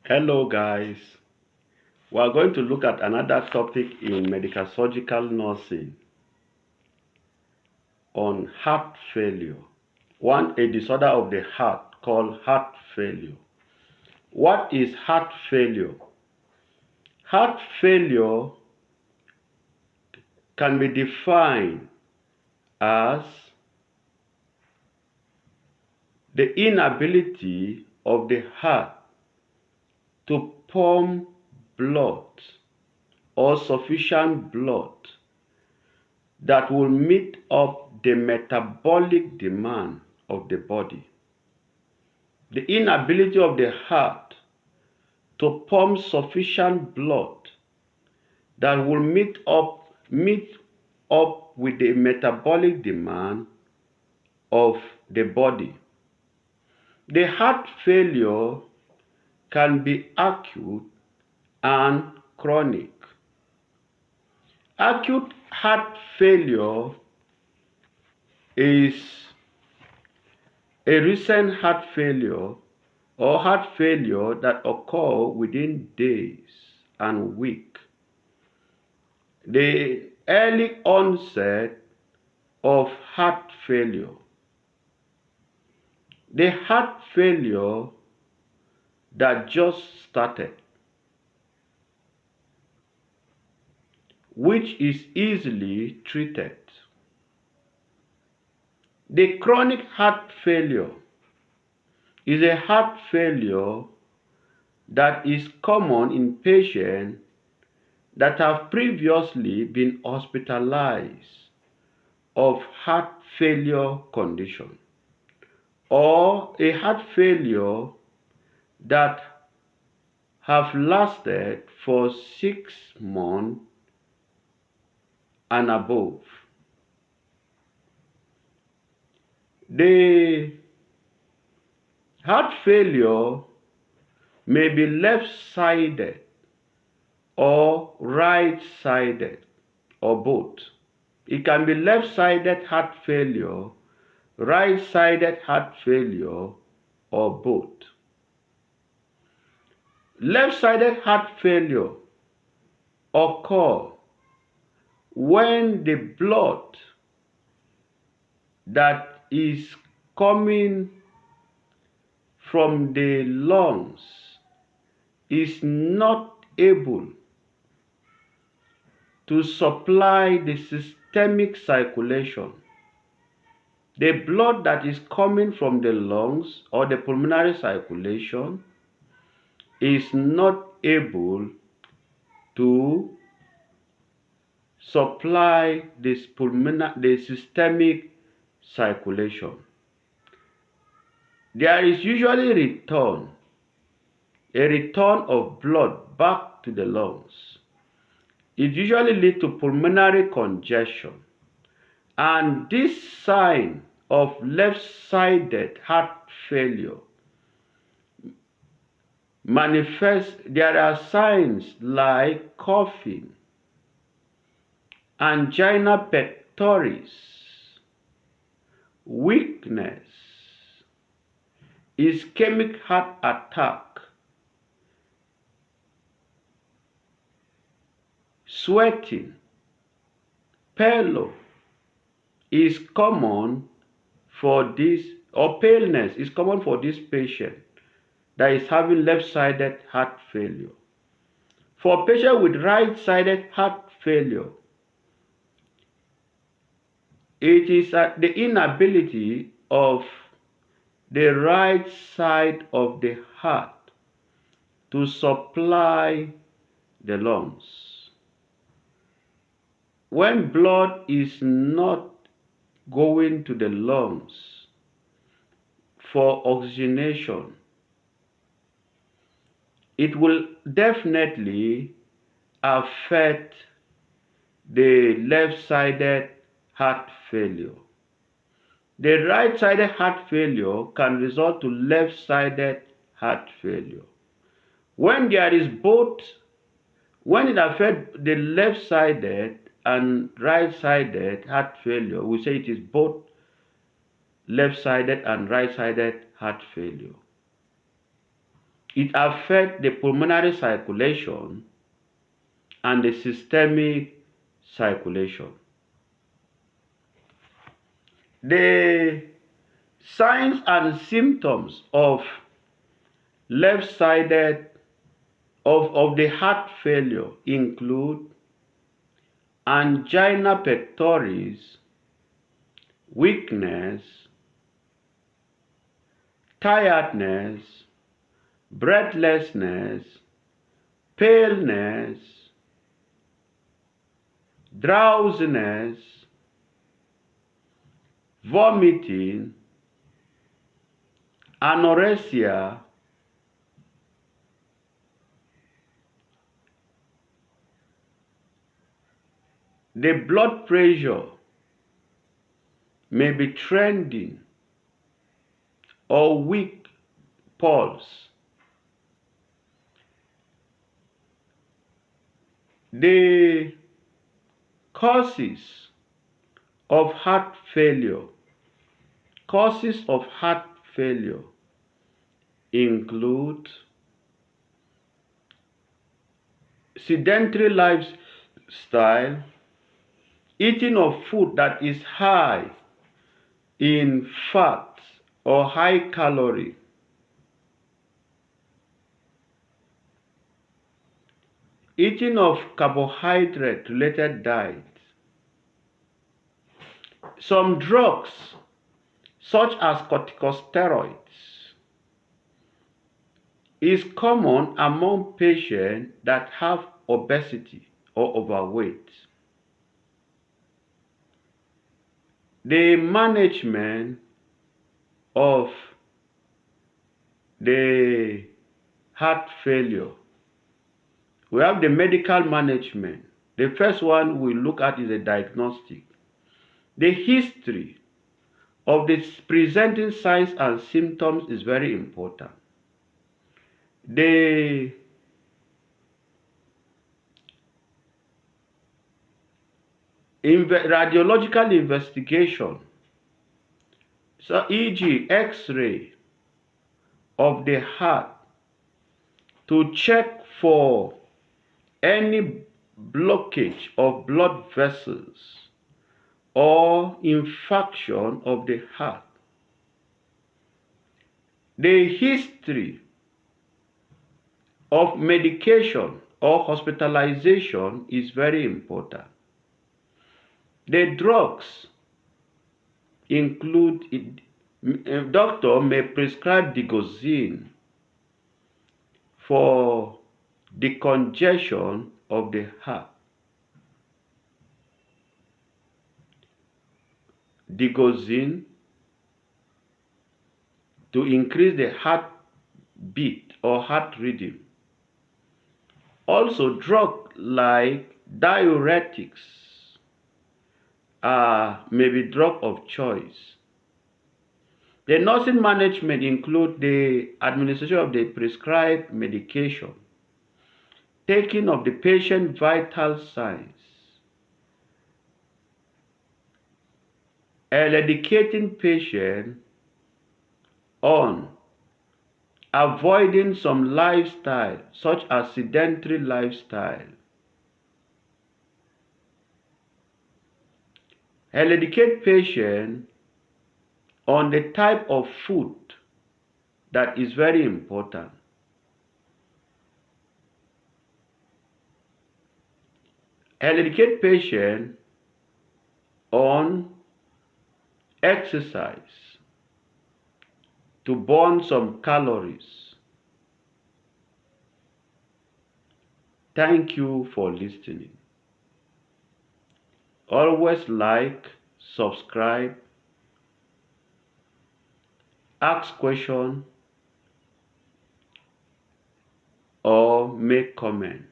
Hello guys, we are going to look at another topic in medical surgical nursing on heart failure. A disorder of the heart called heart failure. What is heart failure? Heart failure can be defined as the inability of the heart to pump blood or sufficient blood that will meet up the metabolic demand of the body. The inability of the heart to pump sufficient blood that will meet up with the metabolic demand of the body. The heart failure can be acute and chronic. Acute heart failure is a recent heart failure or heart failure that occur within days and weeks. The early onset of heart failure. The heart failure that just started, which is easily treated. The chronic heart failure is a heart failure that is common in patients that have previously been hospitalized of heart failure condition, or a heart failure that have lasted for 6 months and above. The heart failure may be left-sided or right-sided or both. It can be left-sided heart failure, right-sided heart failure, or both. Left-sided heart failure occurs when the blood that is coming from the lungs is not able to supply the systemic circulation. The blood that is coming from the lungs or the pulmonary circulation is not able to supply the systemic circulation. There is usually a return of blood back to the lungs. It usually leads to pulmonary congestion. And this sign of left-sided heart failure manifests, there are signs like coughing, angina pectoris, weakness, ischemic heart attack, sweating, pallor is common for this, or paleness is common for this patient that is having left-sided heart failure. For patients with right-sided heart failure, it is the inability of the right side of the heart to supply the lungs. When blood is not going to the lungs for oxygenation, it will definitely affect the left-sided heart failure. The right-sided heart failure can result to left-sided heart failure. When it affects the left-sided and right-sided heart failure, we say it is both left-sided and right-sided heart failure. It affects the pulmonary circulation and the systemic circulation. The signs and symptoms of left-sided of the heart failure include angina pectoris, weakness, tiredness, breathlessness, paleness, drowsiness, vomiting, anorexia, the blood pressure may be trending or weak pulse. The causes of heart failure. Causes of heart failure include sedentary lifestyle, eating of food that is high in fat or high calorie, eating of carbohydrate related diet. Some drugs such as corticosteroids is common among patients that have obesity or overweight. The management of the heart failure. We have the medical management. The first one we look at is the diagnostic. The history of the presenting signs and symptoms is very important. The radiological investigation, so e.g. X-ray of the heart to check for any blockage of blood vessels or infarction of the heart. The history of medication or hospitalization is very important. The drugs include, a doctor may prescribe digoxin for decongestion of the heart. Digoxin to increase the heart beat or heart rhythm. Also, drugs like diuretics may be drug of choice. The nursing management include the administration of the prescribed medication, taking of the patient vital signs, educating patient on avoiding some lifestyle such as sedentary lifestyle. Educate patient on the type of food that is very important. Educate patient on exercise to burn some calories. Thank you for listening. Always like, subscribe, ask questions, or make comment.